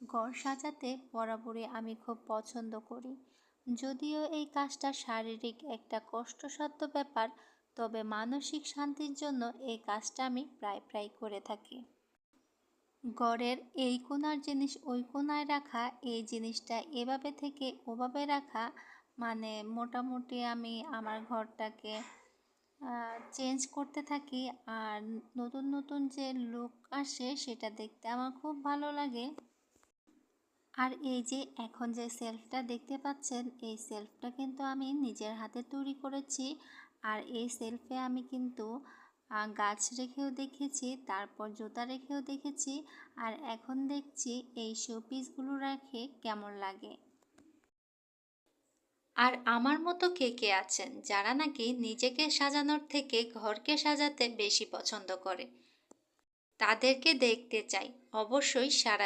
ঘর সাজাতে বরাবরই আমি খুব পছন্দ করি। যদিও এই কাজটা শারীরিক একটা কষ্টসাধ্য ব্যাপার, তবে মানসিক শান্তির জন্য এই কাজটা আমি প্রায় প্রায় করে থাকি। ঘরের এই কোণার জিনিস ওই কোণায় রাখা, এই জিনিসটা এভাবে থেকে ওভাবে রাখা, মানে মোটামুটি আমি আমার ঘরটাকে চেঞ্জ করতে থাকি। আর নতুন নতুন যে লুক আসে সেটা দেখতে আমার খুব ভালো লাগে। আর এই যে এখন যে সেলফটা দেখতে পাচ্ছেন, এই সেলফটা কিন্তু আমি নিজের হাতে তৈরি করেছি। আর এই সেলফে আমি কিন্তু গাছ রেখেও দেখেছি, তারপর জুতা রেখেও দেখেছি, আর এখন দেখছি এই শোপিসগুলো রেখে কেমন লাগে। আর আমার মতো কে কে আছেন যারা নাকি নিজেকে সাজানোর থেকে ঘরকে সাজাতে বেশি পছন্দ করে? তাদেরকে দেখতে চাই অবশ্যই সারা